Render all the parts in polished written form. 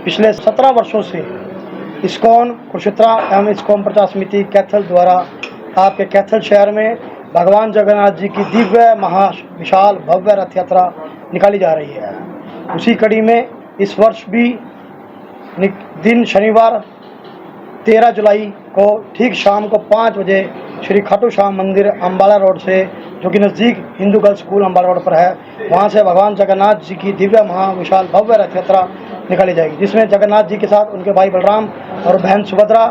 पिछले 17 वर्षों से इस्कॉन कुरुक्षेत्र एवं इस्कॉन प्रचार समिति कैथल द्वारा आपके कैथल शहर में भगवान जगन्नाथ जी की दिव्य महा विशाल भव्य रथ यात्रा निकाली जा रही है। उसी कड़ी में इस वर्ष भी दिन शनिवार 13 जुलाई को ठीक शाम को 5 बजे श्री खाटू श्याम मंदिर अम्बाला रोड से, जो कि नज़दीक Hindu girls school Ambala road पर है, वहाँ से भगवान जगन्नाथ जी की दिव्य महा विशाल भव्य रथ यात्रा निकाली जाएगी, जिसमें जगन्नाथ जी के साथ उनके भाई बलराम और बहन सुभद्रा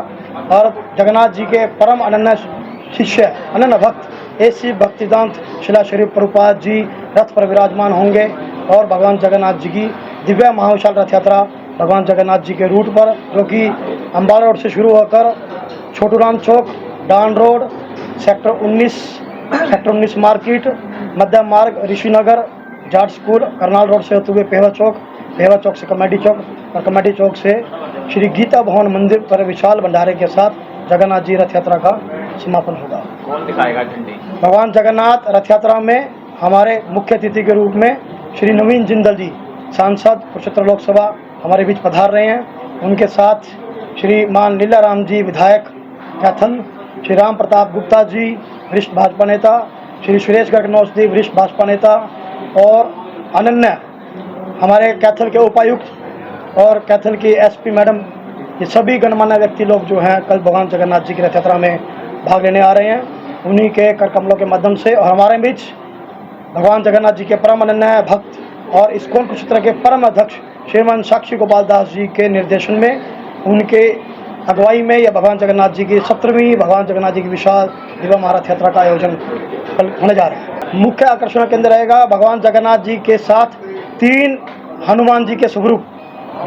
और जगन्नाथ जी के परम अनन्य शिष्य अनन्य भक्त ऐसी भक्तिदांत शिला शरीफ प्रभुपाद जी रथ पर विराजमान होंगे और भगवान जगन्नाथ जी की दिव्य महाविशाल रथ यात्रा भगवान जगन्नाथ जी के रूट पर, जो कि अम्बाला रोड से शुरू होकर छोटू राम चौक, डान रोड, सेक्टर 19 मार्केट, मध्य मार्ग, ऋषिनगर, जाट स्कूल, करनाल रोड से होते हुए पेहवा चौक से कमेटी चौक और कमेटी चौक से श्री गीता भवन मंदिर पर विशाल भंडारे के साथ जगन्नाथ जी रथ यात्रा का समापन होगा। कौन दिखाएगा झंडी? भगवान जगन्नाथ रथ यात्रा में हमारे मुख्य अतिथि के रूप में श्री नवीन जिंदल जी सांसद कुरुक्षेत्र लोकसभा हमारे बीच पधार रहे हैं। उनके साथ श्री मान लीला राम जी विधायक कैथल, श्री राम प्रताप गुप्ता जी वरिष्ठ भाजपा नेता, श्री सुरेश गगनौसदी वरिष्ठ भाजपा नेता और अनन्य हमारे कैथल के उपायुक्त और कैथल की एसपी मैडम, ये सभी गणमान्य व्यक्ति लोग जो हैं कल भगवान जगन्नाथ जी की रथ यात्रा में भाग लेने आ रहे हैं। उन्हीं के कर कमलों के माध्यम से और हमारे बीच भगवान जगन्नाथ जी के परम अनन्य भक्त और इस्कॉन कुरुक्षेत्र के परम अध्यक्ष श्रीमान साक्षी गोपाल दास जी के निर्देशन में, उनके अगुवाई में यह भगवान जगन्नाथ जी की 17वीं भगवान जगन्नाथ जी की विशाल दिव्य महारथ यात्रा का आयोजन कल होने जा रहा है। मुख्य आकर्षण के अंदर रहेगा भगवान जगन्नाथ जी के साथ 3 हनुमान जी के स्वरूप,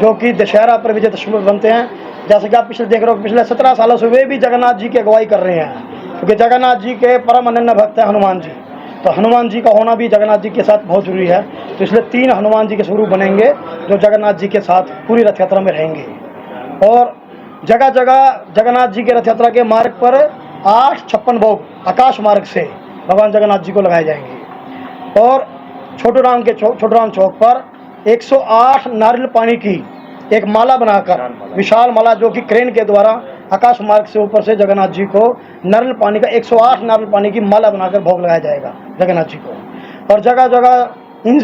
जो कि दशहरा पर विजय दशमी बनते हैं। जैसे कि आप पिछले देख रहे हो, पिछले 17 सालों से वे भी जगन्नाथ जी की अगुवाई कर रहे हैं, क्योंकि जगन्नाथ जी के परम अनन्य भक्त हैं हनुमान जी। तो हनुमान जी का होना भी जगन्नाथ जी के साथ बहुत जरूरी है। तो इसलिए 3 हनुमान जी के स्वरूप बनेंगे जो जगन्नाथ जी के साथ पूरी रथ यात्रा में रहेंगे। और जगह जगह जगन्नाथ जी के रथ यात्रा के मार्ग पर 8 56 भोग आकाश मार्ग से भगवान जगन्नाथ जी को लगाए जाएंगे। और छोटू राम चौक पर 108 नारियल पानी की एक माला बनाकर, विशाल माला जो कि क्रेन के द्वारा आकाश मार्ग से ऊपर से जगन्नाथ जी को नारियल पानी का 108 नारियल पानी की माला बनाकर भोग लगाया जाएगा जगन्नाथ जी को। और जगह जगह इन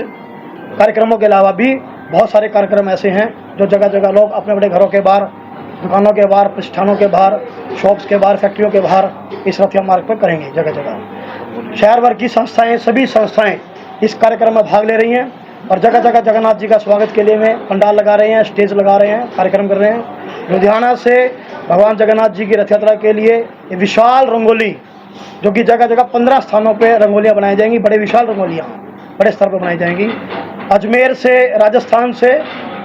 कार्यक्रमों के अलावा भी बहुत सारे कार्यक्रम ऐसे हैं जो जगह जगह लोग अपने अपने घरों के बाहर, दुकानों के बाहर, प्रतिष्ठानों के बाहर, शॉप्स के बाहर, फैक्ट्रियों के बाहर इस रथ मार्ग पर करेंगे। जगह जगह शहर भर की संस्थाएं, सभी संस्थाएं इस कार्यक्रम में भाग ले रही हैं और जगह जगह जगन्नाथ जी का स्वागत के लिए में पंडाल लगा रहे हैं, स्टेज लगा रहे हैं, कार्यक्रम कर रहे हैं। लुधियाना से भगवान जगन्नाथ जी की रथ यात्रा के लिए विशाल रंगोली, जो कि जगह जगह 15 स्थानों पर रंगोलियाँ बनाई जाएंगी, बड़े विशाल रंगोलियाँ बड़े स्तर पर बनाई जाएंगी। अजमेर से, राजस्थान से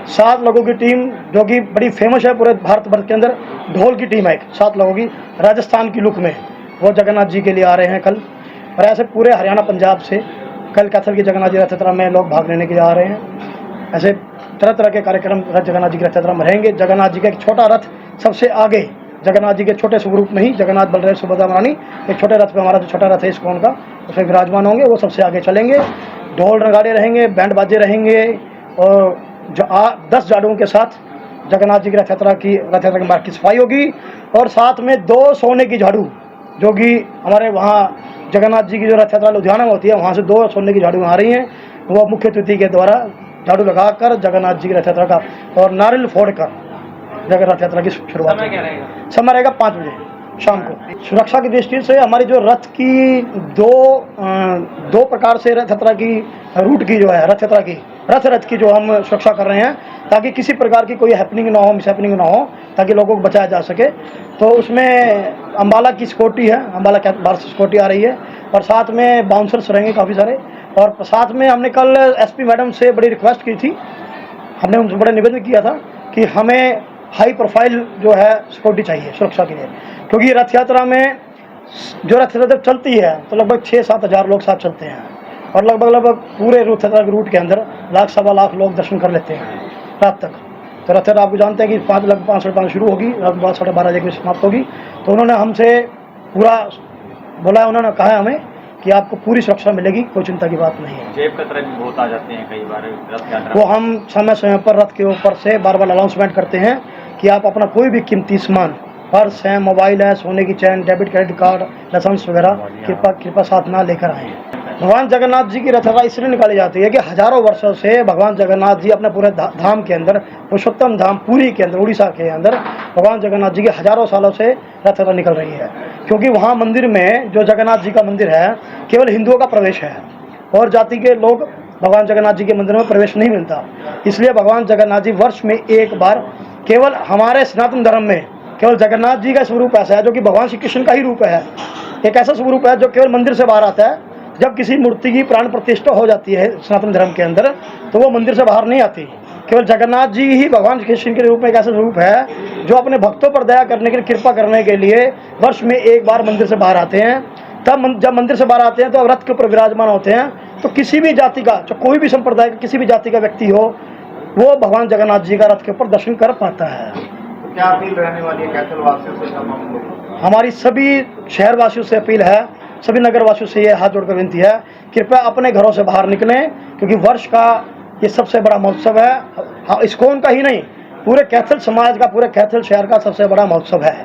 7 लोगों की टीम, जो कि बड़ी फेमस है पूरे भारतवर्ष के अंदर, ढोल की टीम है 7 लोगों की, राजस्थान की लुक में, वो जगन्नाथ जी के लिए आ रहे हैं कल। और ऐसे पूरे हरियाणा, पंजाब से कल कैथल की जगन्नाथ जी रथ यात्रा में लोग भाग लेने के लिए आ रहे हैं। ऐसे तरह तरह के कार्यक्रम जगन्नाथ जी की रथ यात्रा में रहेंगे। जगन्नाथ जी का एक छोटा रथ सबसे आगे, जगन्नाथ जी के छोटे स्वरूप में ही जगन्नाथ बलदेव सुभद्रा महारानी एक छोटे रथ पे, हमारा जो छोटा रथ है इस्कॉन का, उसमें विराजमान होंगे, वो सबसे आगे चलेंगे। ढोल नगाड़े रहेंगे, बैंड बाजे रहेंगे और 10 जाडुओं के साथ जगन्नाथ जी की रथ यात्रा के मार्ग की सफाई होगी। और साथ में 2 सोने की झाड़ू, जो कि हमारे वहाँ जगन्नाथ जी की जो रथ यात्रा लुधियाना में होती है, वहाँ से 2 सोने की झाड़ू आ रही हैं, वो मुख्य अतिथि के द्वारा झाड़ू लगाकर जगन्नाथ जी की रथ यात्रा का और नारियल फोड़कर रथ यात्रा की शुरुआत। समय रहेगा 5 बजे शाम को। सुरक्षा की दृष्टि से हमारी जो रथ की दो प्रकार से रथ यात्रा की रूट की जो है रथ यात्रा की रथ की जो हम सुरक्षा कर रहे हैं, ताकि किसी प्रकार की कोई हैपनिंग ना हो, मिस हैपनिंग ना हो, ताकि लोगों को बचाया जा सके। तो उसमें अम्बाला की सिक्योरिटी है, अम्बाला बाहर से सिक्योरिटी आ रही है और साथ में बाउंसर्स रहेंगे काफ़ी सारे। और साथ में हमने कल एसपी मैडम से बड़ी रिक्वेस्ट की थी, हमने उनसे बड़ा निवेदन किया था कि हमें हाई प्रोफाइल जो है सिक्योरिटी चाहिए सुरक्षा के लिए, क्योंकि रथ यात्रा में जो रथ यात्रा चलती है तो लगभग 6-7 हज़ार लोग साथ चलते हैं और लगभग पूरे रथ यात्रा के रूट के अंदर 1-1.25 लाख लोग दर्शन कर लेते हैं रात तक। तो रथ यात्रा आपको जानते हैं कि 5 शुरू होगी, रात 12-12:30 बजे समाप्त होगी। तो उन्होंने हमसे पूरा बोला, उन्होंने कहा हमें कि आपको पूरी सुरक्षा मिलेगी, कोई चिंता की बात नहीं है। जेब कतरे भी बहुत आ जाते हैं कई बार रथ यात्रा वो हम समय समय पर रथ के ऊपर से बार बार अनाउंसमेंट करते हैं कि आप अपना कोई भी कीमती सामान, पर्स है, मोबाइल है, सोने की चैन, डेबिट क्रेडिट कार्ड, लाइसेंस वगैरह कृपा साथ ना लेकर आएँ। भगवान जगन्नाथ जी की रथ यात्रा इसलिए निकाली जाती है कि हजारों वर्षों से भगवान जगन्नाथ जी अपने पूरे धाम के अंदर, पुरुषोत्तम धाम पुरी के अंदर, उड़ीसा के अंदर भगवान जगन्नाथ जी के हजारों सालों से रथ यात्रा निकल रही है। क्योंकि वहाँ मंदिर में जो जगन्नाथ जी का मंदिर है केवल हिंदुओं का प्रवेश है और जाति के लोग भगवान जगन्नाथ जी के मंदिर में प्रवेश नहीं मिलता। इसलिए भगवान जगन्नाथ जी वर्ष में एक बार, केवल हमारे सनातन धर्म में केवल जगन्नाथ जी का स्वरूप ऐसा है जो कि भगवान श्री कृष्ण का ही रूप है, एक ऐसा स्वरूप है जो केवल मंदिर से बाहर आता है। जब किसी मूर्ति की प्राण प्रतिष्ठा हो जाती है सनातन धर्म के अंदर तो वो मंदिर से बाहर नहीं आती। केवल जगन्नाथ जी ही भगवान श्री कृष्ण के रूप में एक ऐसा स्वरूप है जो अपने भक्तों पर दया करने के लिए, कृपा करने के लिए वर्ष में एक बार मंदिर से बाहर आते हैं। तब जब मंदिर से बाहर आते हैं तो रथ के ऊपर विराजमान होते हैं, तो किसी भी जाति का, जो कोई भी संप्रदाय का, किसी भी जाति का व्यक्ति हो, वो भगवान जगन्नाथ जी का रथ के ऊपर दर्शन कर पाता है। तो क्या अपील रहने वाली है कैथल वासियों से तमाम लोगों? हमारी सभी शहरवासियों से अपील है, सभी नगरवासियों से ये हाथ जोड़कर विनती है, कृपया अपने घरों से बाहर निकलें, क्योंकि वर्ष का ये सबसे बड़ा महोत्सव है। हाँ, इस्कॉन का ही नहीं, पूरे कैथल समाज का, पूरे कैथल शहर का सबसे बड़ा महोत्सव है।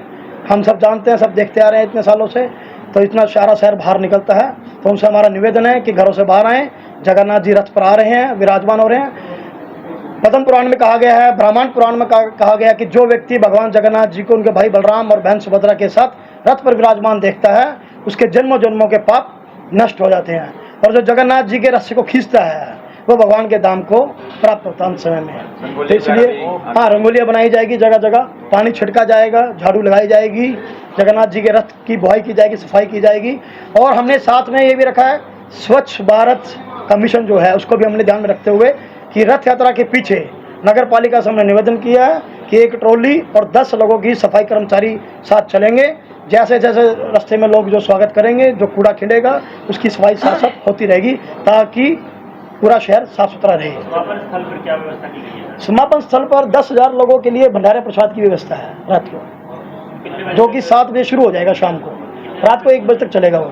हम सब जानते हैं, सब देखते आ रहे हैं इतने सालों से, तो इतना सारा शहर बाहर निकलता है। तो उनसे हमारा निवेदन है कि घरों से बाहर आएँ। जगन्नाथ जी रथ पर आ रहे हैं, विराजमान हो रहे हैं। पद्म पुराण में कहा गया है, ब्राह्मण पुराण में कहा गया है कि जो व्यक्ति भगवान जगन्नाथ जी को उनके भाई बलराम और बहन सुभद्रा के साथ रथ पर विराजमान देखता है, उसके जन्मों जन्मों के पाप नष्ट हो जाते हैं, और जो जगन्नाथ जी के रस्से को खींचता है वो भगवान के धाम को प्राप्त होता है अंत समय में। तो इसलिए हाँ, रंगोलियाँ बनाई जाएगी, जगह जगह पानी छिड़का जाएगा, झाड़ू लगाई जाएगी, जगन्नाथ जी के रथ की बुआई की जाएगी, सफाई की जाएगी। और हमने साथ में ये भी रखा है, स्वच्छ भारत का मिशन जो है उसको भी हमने ध्यान में रखते हुए कि रथ यात्रा के पीछे नगर पालिका से हमने निवेदन किया है कि एक ट्रॉली और 10 लोगों की सफाई कर्मचारी साथ चलेंगे। जैसे जैसे रास्ते में लोग जो स्वागत करेंगे, जो कूड़ा खिलेगा, उसकी सफाई साथ साथ होती रहेगी ताकि पूरा शहर साफ सुथरा रहे। समापन स्थल पर क्या व्यवस्था की गई है? समापन स्थल पर 10,000 लोगों के लिए भंडारे प्रसाद की व्यवस्था है रात को, जो कि 7 बजे शुरू हो जाएगा, शाम को, रात को 1 बजे तक चलेगा वो।